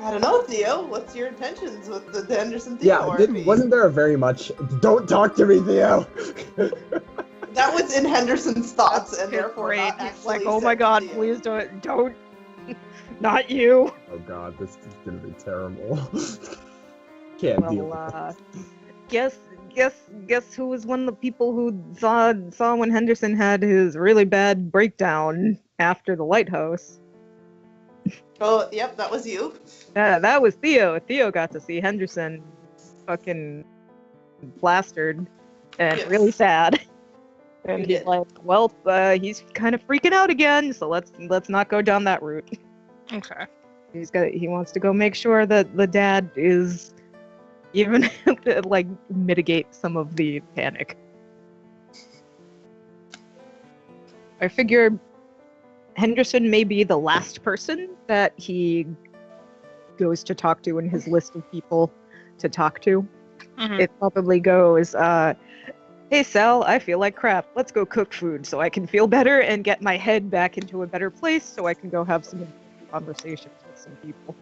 I don't know, Theo. What's your intentions with the Henderson Theo RP? Wasn't there a very much... Don't talk to me, Theo! That was in Henderson's thoughts, and therefore great. not He's actually like, oh my said god, Theo. please don't. Not you. Oh god, this is gonna be terrible. Can't deal with this. Guess who was one of the people who saw when Henderson had his really bad breakdown after the lighthouse? Oh, yep, that was you. That was Theo. Theo got to see Henderson fucking plastered and really sad. And he's like, well, he's kind of freaking out again, so let's not go down that route. Okay. He wants to go make sure that the dad is even like mitigate some of the panic. I figure Henderson may be the last person that he goes to talk to in his list of people to talk to. Mm-hmm. It probably goes, hey Sal, I feel like crap. Let's go cook food so I can feel better and get my head back into a better place so I can go have some conversations with some people.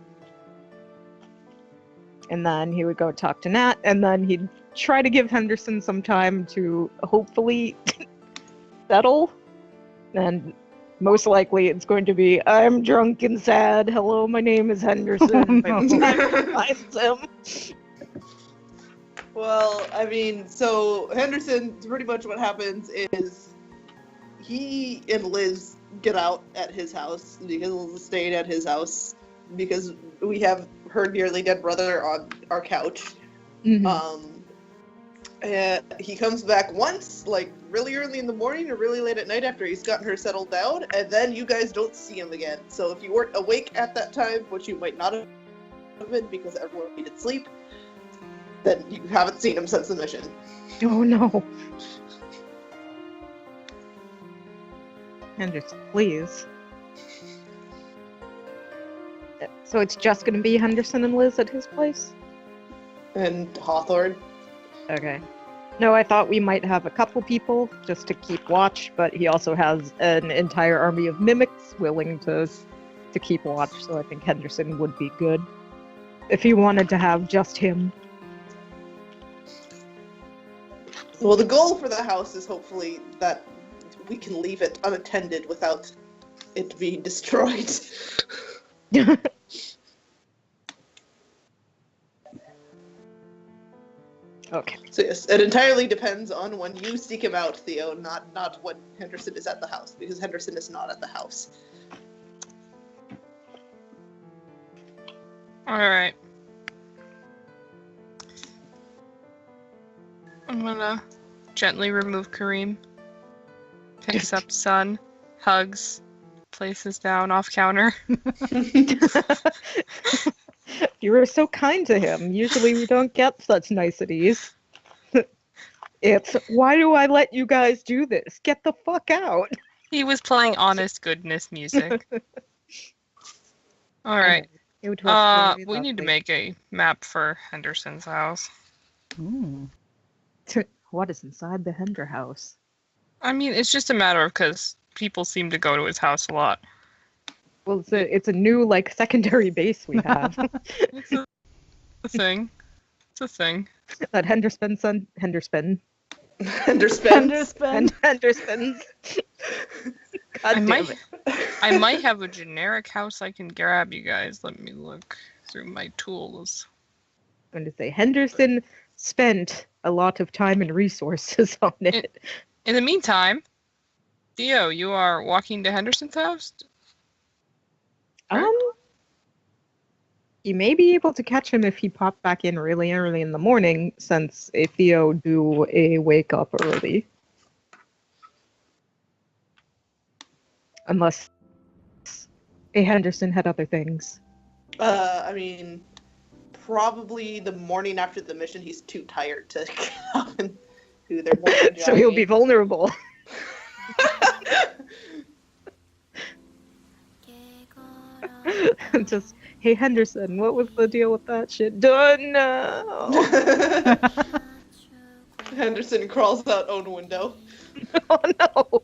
And then he would go talk to Nat, and then he'd try to give Henderson some time to hopefully settle. And most likely it's going to be, I'm drunk and sad. Hello, my name is Henderson. By the time he finds him. Well, I mean, so Henderson, pretty much what happens is he and Liz get out at his house because Liz is staying at his house because we have her nearly dead brother on our couch. Mm-hmm. And he comes back once, like really early in the morning or really late at night after he's gotten her settled down, and then you guys don't see him again. So if you weren't awake at that time, which you might not have been because everyone needed sleep, then you haven't seen him since the mission. Oh no. Henderson, please. So it's just going to be Henderson and Liz at his place? And Hawthorne. Okay. No, I thought we might have a couple people just to keep watch, but he also has an entire army of mimics willing to keep watch, so I think Henderson would be good. If he wanted to have just him. Well, the goal for the house is hopefully that we can leave it unattended without it being destroyed. Okay. So yes, it entirely depends on when you seek him out, Theo, not when Henderson is at the house, because Henderson is not at the house. Alright. I'm gonna gently remove Kareem. Picks up Sun, hugs, places down off counter. You were so kind to him. Usually we don't get such niceties. It's, why do I let you guys do this? Get the fuck out. He was playing honest goodness music. Alright. We need to make a map for Henderson's house. What is inside the Hender house? I mean, it's just a matter of because people seem to go to his house a lot. Well, it's a new, like, secondary base we have. It's a thing. It's a thing. That Henderspin son. Henderspin. Henderspin. Henderspins. I might have a generic house I can grab, you guys. Let me look through my tools. I'm going to say Henderson spent a lot of time and resources on it. In the meantime, Theo, you are walking to Henderson's house? You may be able to catch him if he popped back in really early in the morning, since a Theo do a wake up early. Unless a Henderson had other things. I mean, probably the morning after the mission, he's too tired to come and do their morning So he'll be vulnerable. Just, hey Henderson, what was the deal with that shit? Don't know. Henderson crawls out own window. Oh no.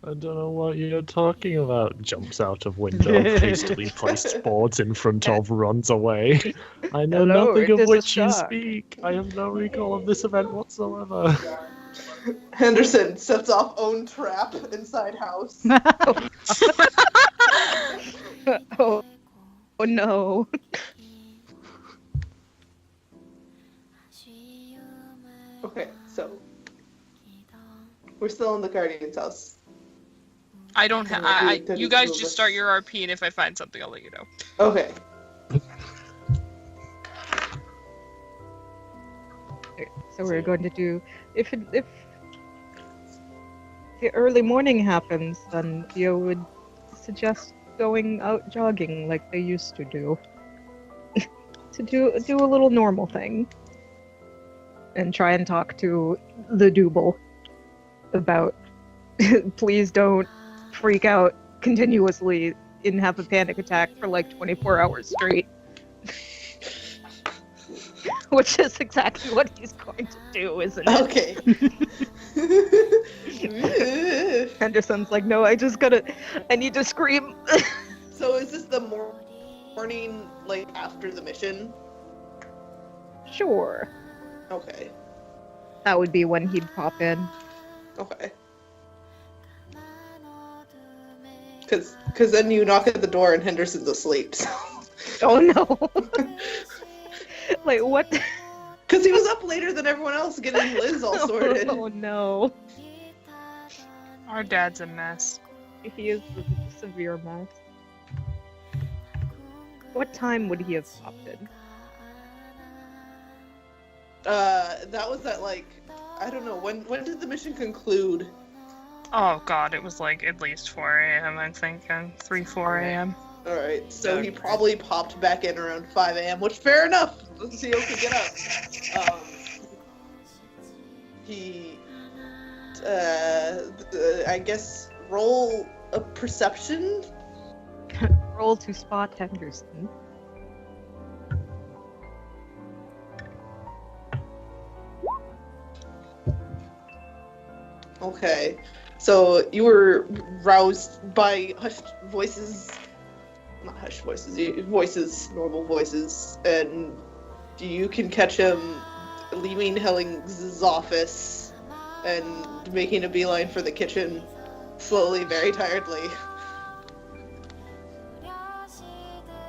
I don't know what you're talking about. Jumps out of window, hastily placed boards in front of, runs away. I know Hello, nothing it of is a which you shark. speak. I have no recall of this event whatsoever. Henderson sets off own trap inside house. Oh no. Okay, so we're still in the Guardian's house. I don't have. You guys just start your RP, and if I find something, I'll let you know. Okay. So we're going to do if the early morning happens, then Theo would suggest going out jogging like they used to do. To do a little normal thing. And try and talk to the Double about please don't freak out continuously and have a panic attack for like 24 hours straight. Which is exactly what he's going to do, isn't it? Okay. Henderson's like, no, I need to scream. So is this the morning, like, after the mission? Sure. Okay. That would be when he'd pop in. Okay. Because then you knock at the door and Henderson's asleep. So. Oh no. Like, what? Because he was up later than everyone else getting Liz all sorted. Oh no. Our dad's a mess. He is a severe mess. What time would he have popped in? That was at, like, I don't know, when did the mission conclude? Oh god, it was like at least 4 a.m. I'm thinking. 3-4 a.m. Alright, so he probably popped back in around 5 a.m., which, fair enough! Theo could get up. I guess, roll a perception? Roll to spot Henderson. Okay. So you were roused by hushed voices, not hushed voices, normal voices, and you can catch him leaving Helling's office and making a beeline for the kitchen, slowly, very tiredly.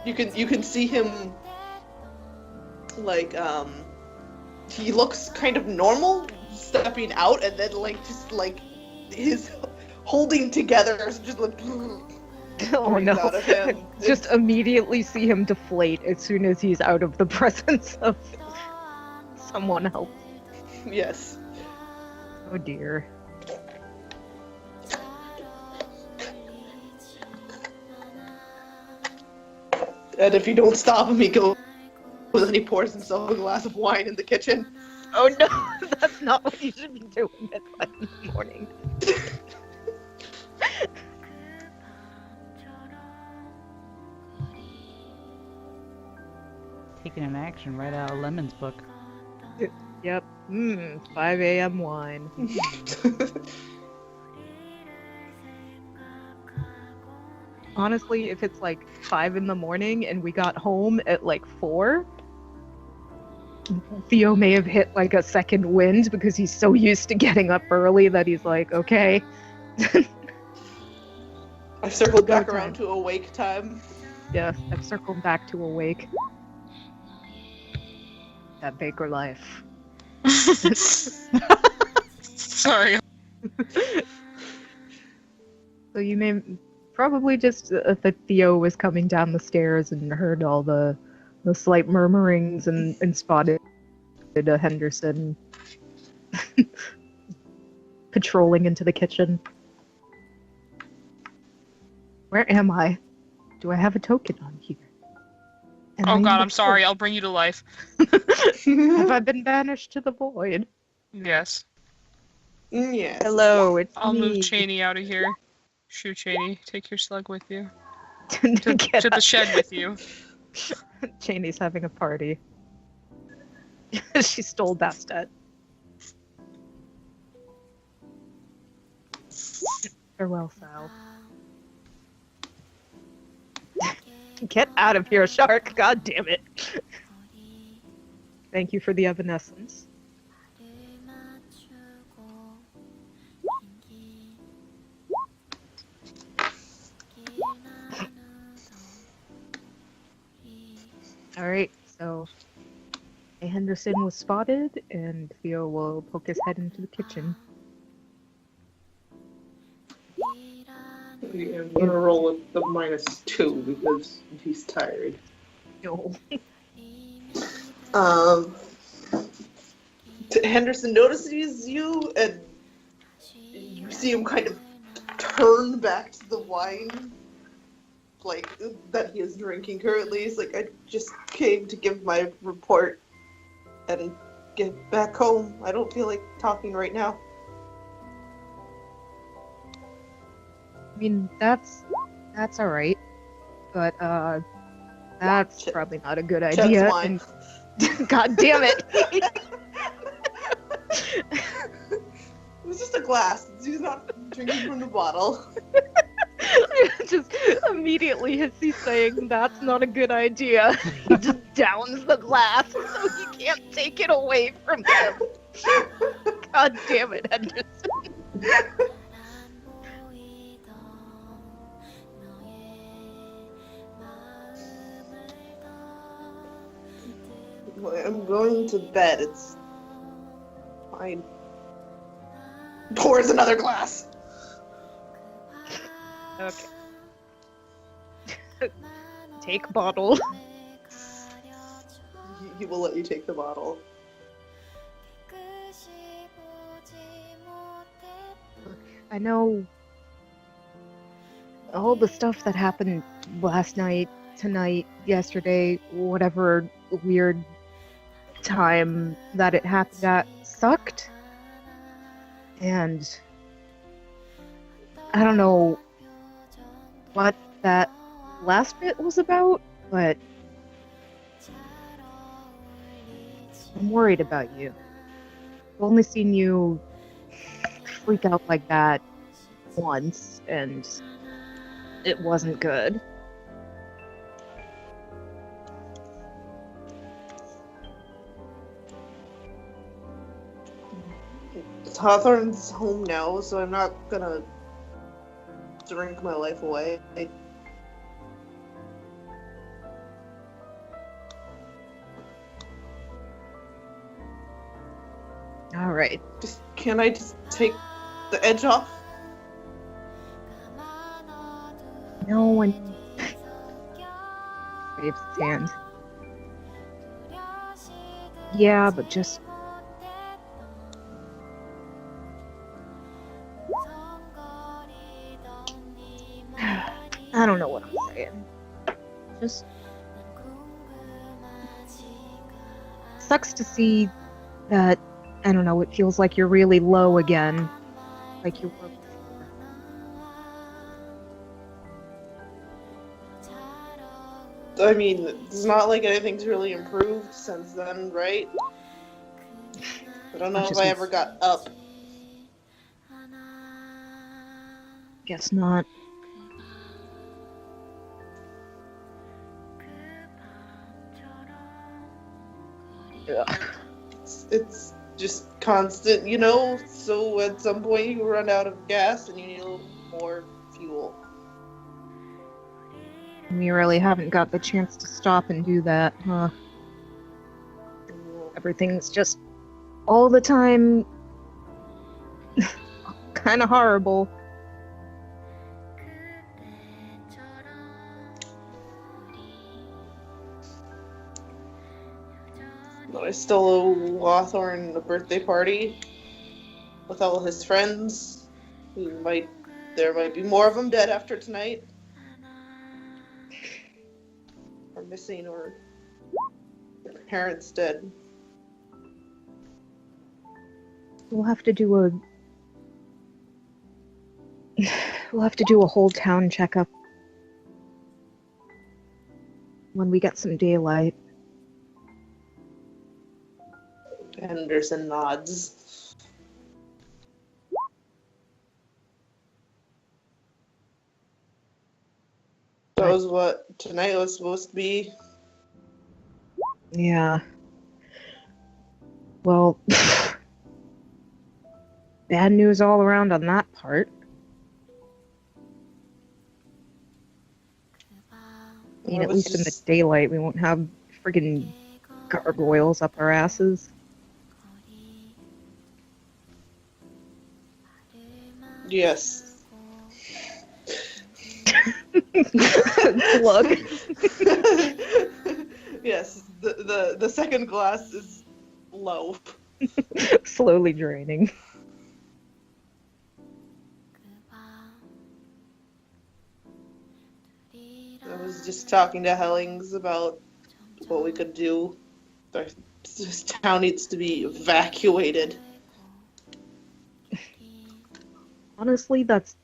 You can see him, like, he looks kind of normal, stepping out, and then, like, just, like, his holding together is just, like, Oh no. out of him. Just immediately see him deflate as soon as he's out of the presence of someone else. Yes. Oh dear. And if you don't stop him, he goes and he pours himself a glass of wine in the kitchen. Oh no, that's not what you should be doing at 5 in the morning. Taking an action right out of Lemon's book. Yep. 5 a.m. wine. Honestly, if it's like 5 in the morning and we got home at like 4, Theo may have hit like a second wind because he's so used to getting up early that he's like, okay. I've circled back around to awake time. Yeah, I've circled back to awake. That Baker life. Sorry. So you may probably just that Theo was coming down the stairs and heard all the slight murmurings and spotted Henderson patrolling into the kitchen. Where am I? Do I have a token on here? And Oh god, I'm sorry. I'll bring you to life. Have I been banished to the void? Yes. Yes. Hello, it's I'll me. move Cheney out of here. Shoo, Cheney. Take your slug with you. to get To the up. shed with you. Cheney's having a party. She stole Bastet. Farewell, Sal. Get out of here, shark! God damn it! Thank you for the evanescence. Alright, so Henderson was spotted, and Theo will poke his head into the kitchen. I'm gonna roll with the -2 because he's tired. No. Henderson notices you, and you see him kind of turn back to the wine, like, that he is drinking currently. He's like, I just came to give my report and get back home. I don't feel like talking right now. I mean, that's alright, but, that's probably not a good Chet's idea. wine. And... God damn it! It was just a glass. He's not drinking from the bottle. Just immediately as he's saying that's not a good idea, he just downs the glass so he can't take it away from him. God damn it, Henderson. I'm going to bed. It's fine. Pours another glass. Okay. Take bottle. He will let you take the bottle. I know all the stuff that happened last night, tonight, yesterday, whatever weird time that it happened at sucked. And I don't know what that last bit was about, but I'm worried about you. I've only seen you freak out like that once, and it wasn't good. Hawthorne's home now, so I'm not gonna drink my life away. Alright. Can I just take the edge off? No, and waves his hand. Yeah, but just I don't know what I'm saying. Just sucks to see that, I don't know, it feels like you're really low again. Like you were before. I mean, it's not like anything's really improved since then, right? I don't know if I ever got up. Guess not. Ugh. It's just constant, you know? So at some point you run out of gas and you need a little more fuel. We really haven't got the chance to stop and do that, huh? Everything's just all the time kind of horrible. But I still owe Hawthorne a birthday party with all his friends. There might be more of them dead after tonight. Or missing, or their parents dead. We'll have to do a whole town checkup when we get some daylight. Henderson nods. That was what tonight was supposed to be. Yeah. Well, bad news all around on that part. I mean, I at was least in the just- daylight, we won't have friggin' gargoyles up our asses. Yes. Plug. Yes. The second glass is low. Slowly draining. I was just talking to Hellings about what we could do. This town needs to be evacuated. Honestly, that's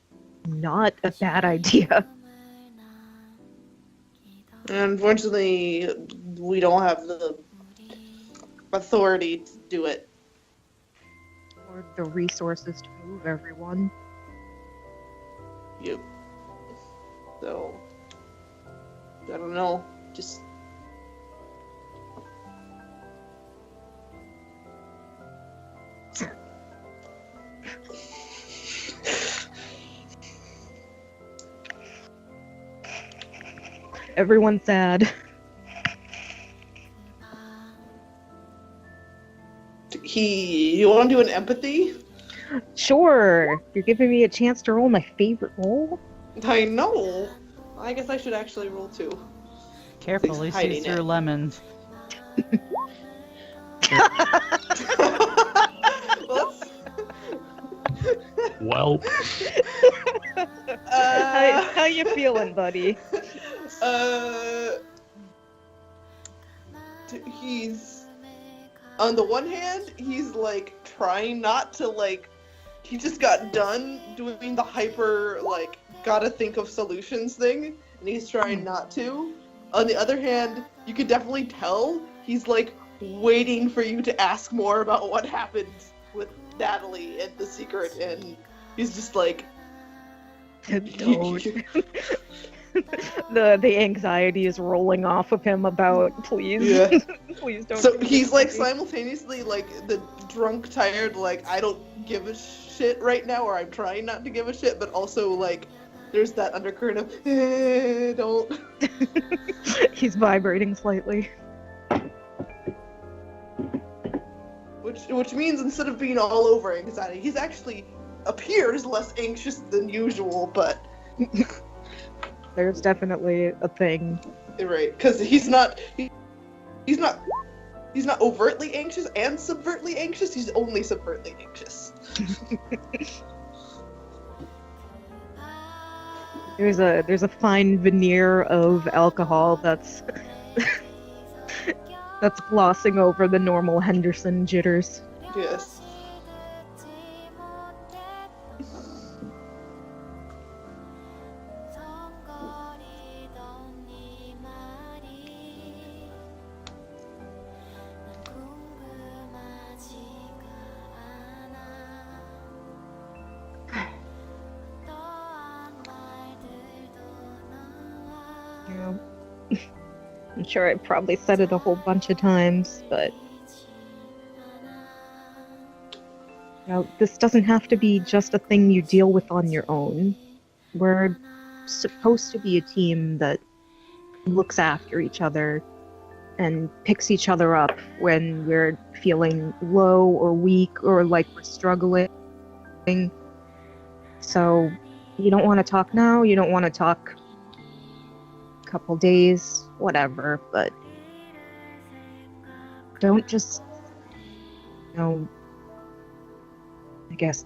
not a bad idea. Unfortunately, we don't have the authority to do it. Or the resources to move everyone. Yep. So, I don't know. Just. Everyone's sad. You want to do an empathy? Sure, you're giving me a chance to roll my favorite roll. I know. I guess I should actually roll too. Careful, he hiding sees through it. lemons. Let's- Well, How you feeling, buddy? He's on the one hand, he's like trying not to like. He just got done doing the hyper like gotta think of solutions thing, and he's trying not to. On the other hand, you could definitely tell he's like waiting for you to ask more about what happened with Natalie and the secret, and he's just like. Don't. The anxiety is rolling off of him about please. Yeah. Please don't. So do this he's like to me. simultaneously like the drunk, tired, like I don't give a shit right now, or I'm trying not to give a shit, but also like there's that undercurrent of don't. He's vibrating slightly. Which means instead of being all over anxiety, he's actually appears less anxious than usual, but There's definitely a thing. right, because he's not overtly anxious and subvertly anxious. He's only subvertly anxious. There's a fine veneer of alcohol that's that's glossing over the normal Henderson jitters. Yes. Yeah. I'm sure I probably said it a whole bunch of times, but this doesn't have to be just a thing you deal with on your own. We're supposed to be a team that looks after each other and picks each other up when we're feeling low or weak or like we're struggling. So you don't want to talk now, you don't want to talk a couple days, whatever, but don't just, I guess,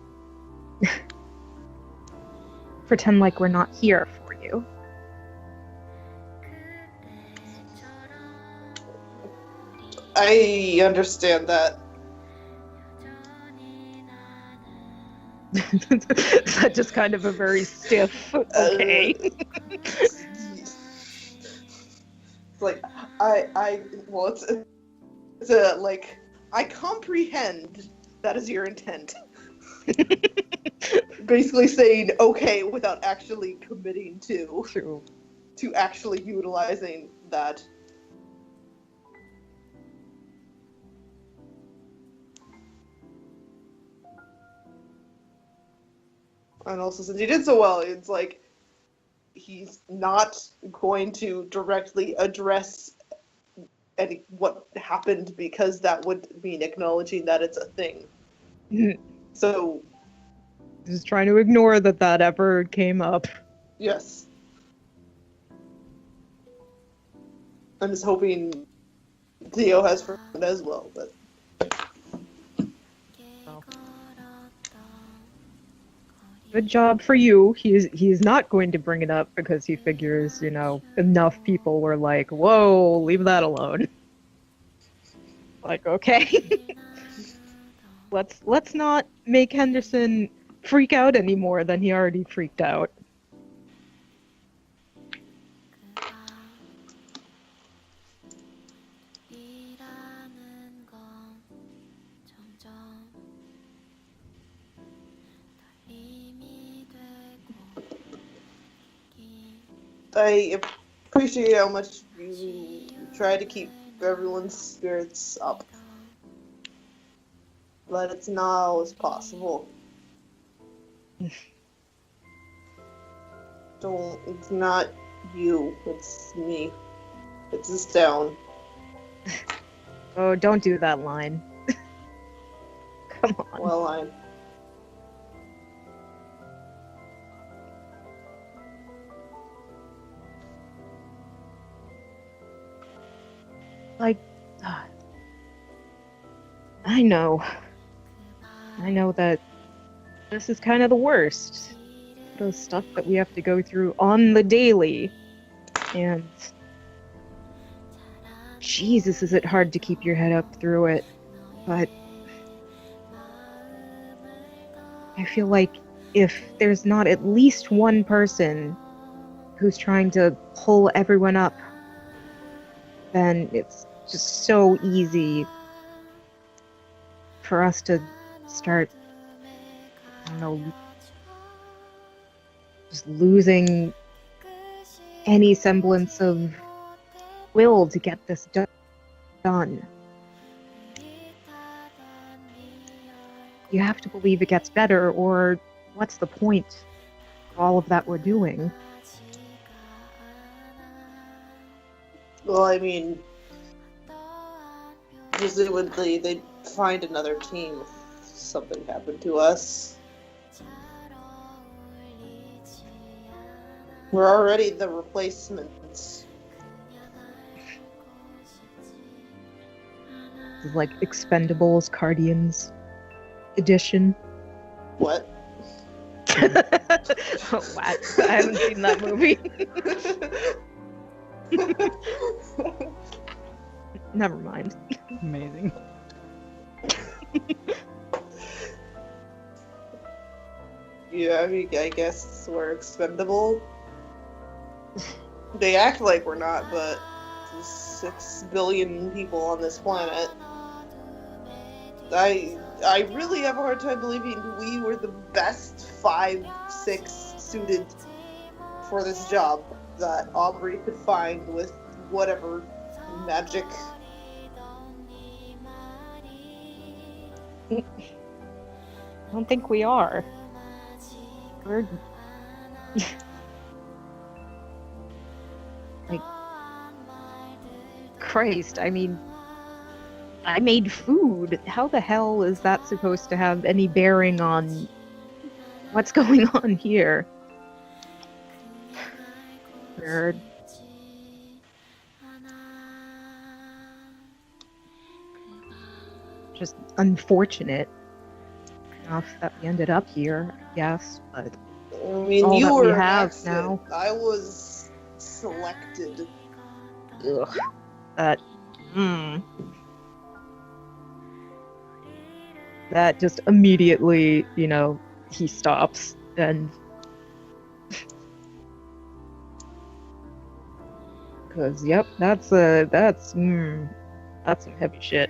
pretend like we're not here for you. I understand that. That's just kind of a very stiff, okay. It's like it's a like I comprehend that is your intent. Basically saying okay without actually committing to. True. to actually utilizing that. And also, since he did so well, it's like he's not going to directly address what happened because that would mean acknowledging that it's a thing. So, Just trying to ignore that ever came up. yes. I'm just hoping Theo has forgotten as well, but Good job for you. He's not going to bring it up because he figures, enough people were like, "Whoa, leave that alone." Like, okay. Let's not make Henderson freak out any more than he already freaked out. I appreciate how much you try to keep everyone's spirits up. But it's not always possible. It's not you, it's me. It's this town. Oh, don't do that line. Come on. Well, I'm... Like, I know that this is kind of the worst. The stuff that we have to go through on the daily. And Jesus, is it hard to keep your head up through it. But I feel like if there's not at least one person who's trying to pull everyone up, then it's just so easy for us to start, I don't know, just losing any semblance of will to get this done. You have to believe it gets better, or what's the point of all of that we're doing? Well, I mean, presumably they'd find another team if something happened to us. We're already the replacements. It's like Expendables Guardians edition. What? Oh, what? I haven't seen that movie. Never mind. Amazing. Yeah, I mean, I guess we're expendable. They act like we're not, but there's 6 billion people on this planet. I really have a hard time believing we were the best 5, 6 suited for this job that Aubrey could find with whatever magic. I don't think we are. We're... like... Christ, I mean... I made food. How the hell is that supposed to have any bearing on what's going on here? Weird. Just unfortunate enough that we ended up here, I guess, but I mean, all you that were we an have accident. now. I was selected. Ugh. That, that just immediately, he stops and because yep, that's some heavy shit.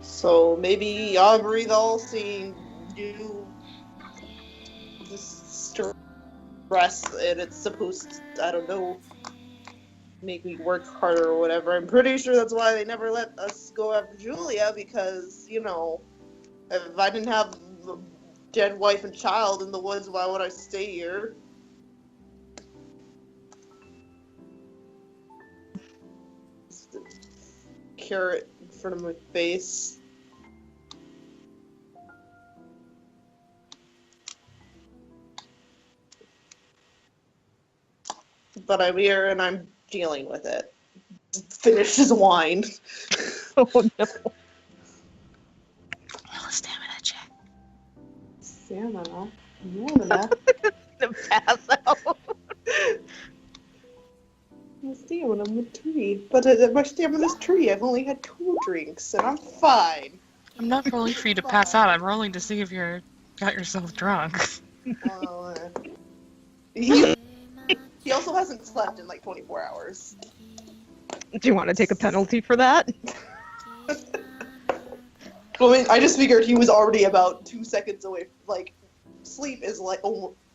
So maybe Aubrey the All-Seeing knew stress, and it's supposed to, I don't know, make me work harder or whatever. I'm pretty sure that's why they never let us go after Julia, because, you know, if I didn't have a dead wife and child in the woods, why would I stay here? Just a carrot in front of my face. But I'm here and I'm dealing with it. Finish his wine. Oh no. Roll a stamina check. Stamina. To pass out. My stamina, I'm a tree. But my stamina's tree. I've only had 2 drinks and I'm fine. I'm not rolling for you to pass out. I'm rolling to see if you're got yourself drunk. Well, he also hasn't slept in like 24 hours. Do you want to take a penalty for that? Well, I mean, I just figured he was already about 2 seconds away. Like, sleep is like,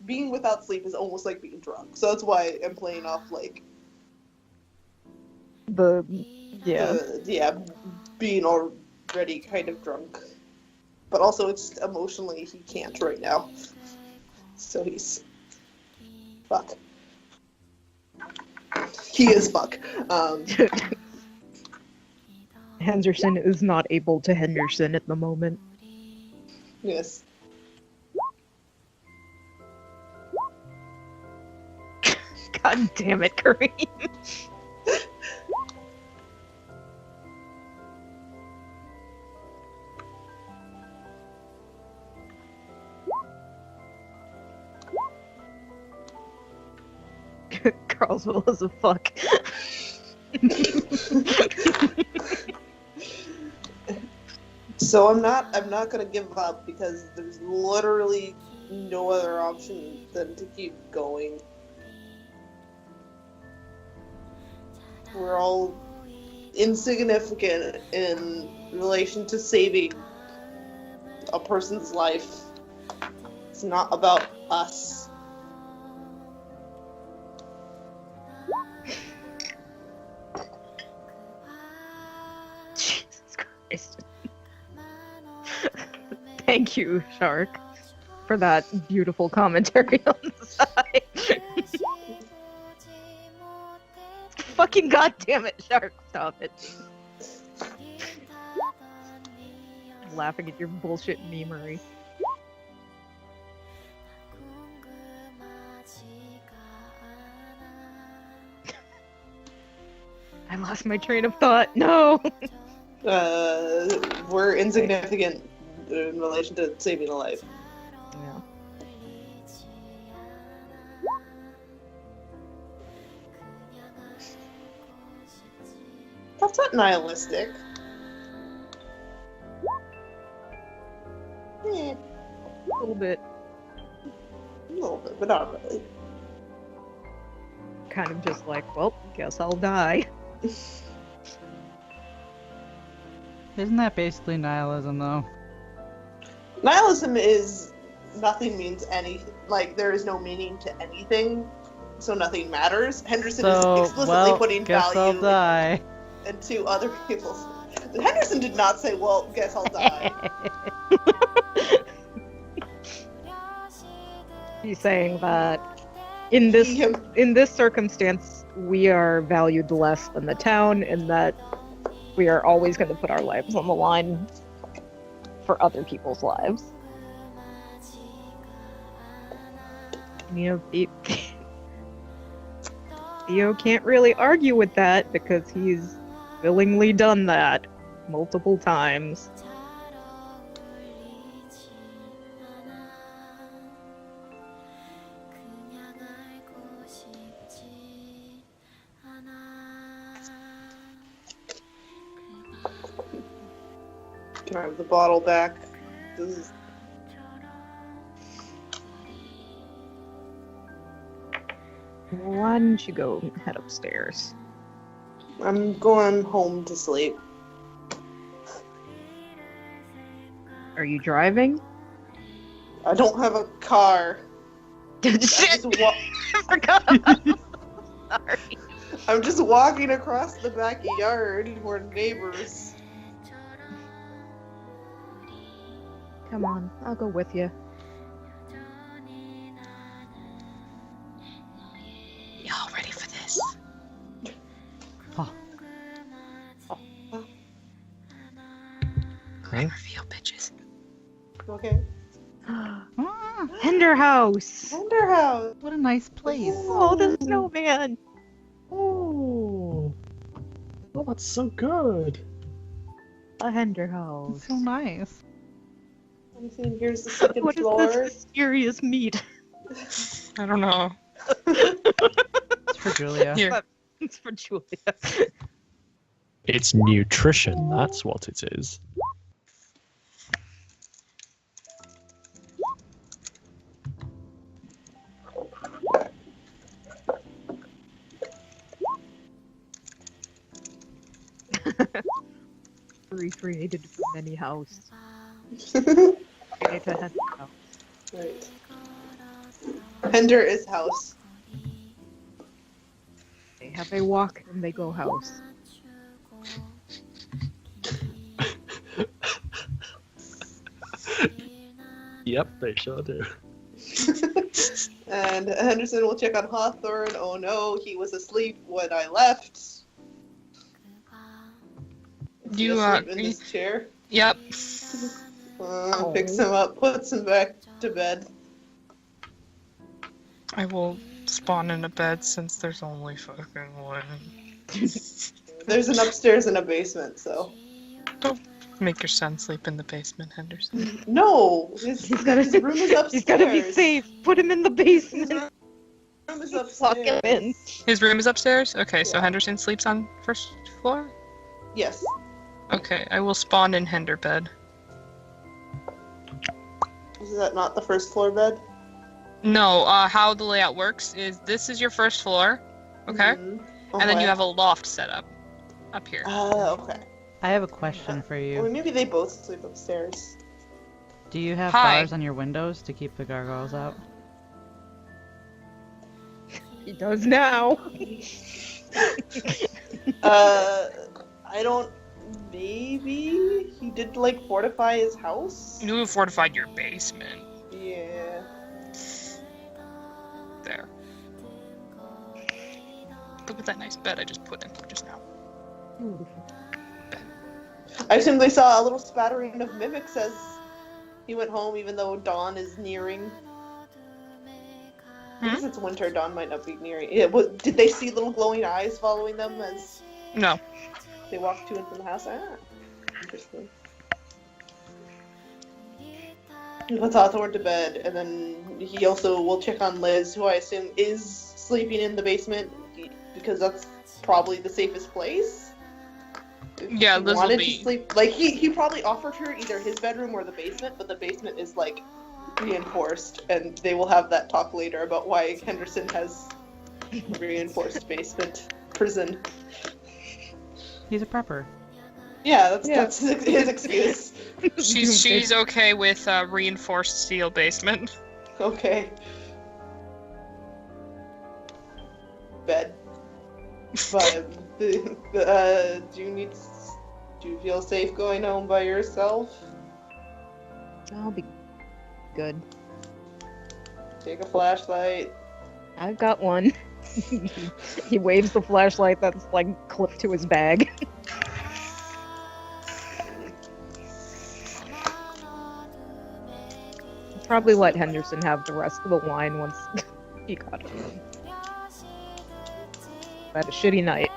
being without sleep is almost like being drunk. So that's why I'm playing off, like, being already kind of drunk. But also, it's emotionally, he can't right now. So he's... fuck. He is fuck. Henderson is not able to Henderson at the moment. Yes. God damn it, Kareem. Carlsville is a fuck. So I'm not gonna give up because there's literally no other option than to keep going. We're all insignificant in relation to saving a person's life. It's not about us. Jesus Christ. Thank you, Shark, for that beautiful commentary on the side. Fucking goddamn it, Shark, stop it. Laughing at your bullshit memery. I lost my train of thought. No. We're insignificant in relation to saving a life. Yeah. That's not nihilistic. Eh, A little bit. a little bit, but not really. Kind of just like, well, guess I'll die. Isn't that basically nihilism, though? Nihilism is nothing means anything. Like, there is no meaning to anything, so nothing matters. Henderson is explicitly putting guess I'll value die. into other people's. Henderson did not say, well, guess I'll die. He's saying that in this circumstance, we are valued less than the town, and that we are always going to put our lives on the line for other people's lives. You know, Theo can't really argue with that because he's willingly done that multiple times. Can I have the bottle back? This is... Why don't you go head upstairs? I'm going home to sleep. Are you driving? I don't have a car. I'm Shit! just, wa- I forgot. Sorry. I'm just walking across the backyard. We're neighbors. Come on, I'll go with you. Y'all ready for this? Oh, Great reveal, bitches. Okay. ah, Hender House. Hender house. what a nice place. Oh, the snowman. Oh. Oh, that's so good. A Hender House. It's so nice. I'm seeing here's the second What is floor. this mysterious meat? I don't know. It's for Julia. Here. It's for Julia. It's nutrition, that's what it is. Recreated from any house. Right. Create a Hender House. Hender is house. They have a walk and they go house. Yep, they sure do. And Henderson will check on Hawthorne. Oh no, he was asleep when I left. Is he You, asleep in this chair? Yep. Picks him up, puts him back to bed. I will spawn in a bed since there's only fucking one. There's an upstairs and a basement, so. Make your son sleep in the basement, Henderson. No, his He's gotta his be- room is upstairs. He's gotta be safe. Put him in the basement. His room is Lock him upstairs. in. His room is upstairs? Okay, so Yeah. Henderson sleeps on first floor? Yes. Okay, I will spawn in Hender bed. Is that not the first floor bed? No, how the layout works is this is your first floor, okay? Mhm. And then Okay. you have a loft set up here. Okay. I have a question for Well, you. maybe they both sleep upstairs. Do you have Hi. bars on your windows to keep the gargoyles out? He does now. I don't. Maybe he did like fortify his house. You fortified your basement. Yeah. There. Look at that nice bed I just put in just now. I assume they saw a little spattering of mimics as he went home, even though dawn is nearing. Because it's winter, dawn might not be nearing. Yeah, did they see little glowing eyes following them as No. they walked to and from the house? Interesting. He puts Hawthorne to bed, and then he also will check on Liz, who I assume is sleeping in the basement, because that's probably the safest place. If Yeah, he Liz will wanted be- to sleep. Like he probably offered her either his bedroom or the basement, but the basement is like reinforced, and they will have that talk later about why Henderson has a reinforced basement prison. He's a prepper. Yeah, that's his excuse. She's okay with reinforced steel basement. Okay. Bed. But do you feel safe going home by yourself? I'll be good. Take a flashlight. I've got one. He waves the flashlight that's like clipped to his bag. Probably let Henderson have the rest of the wine once he got home. Had a shitty night.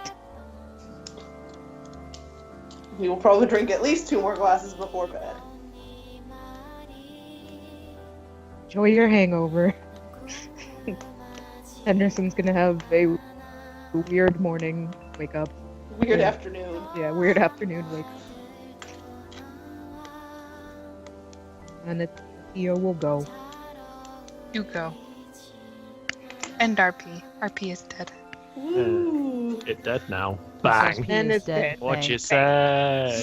We will probably drink at least 2 more glasses before bed. Enjoy your hangover. Henderson's gonna have a weird morning wake up. Weird Yeah. afternoon. Yeah, weird afternoon wake up. And Theo will go. You go. End RP. RP is dead. Woo! It dead now. Bang. And He is it's dead. dead. What Bang. you say?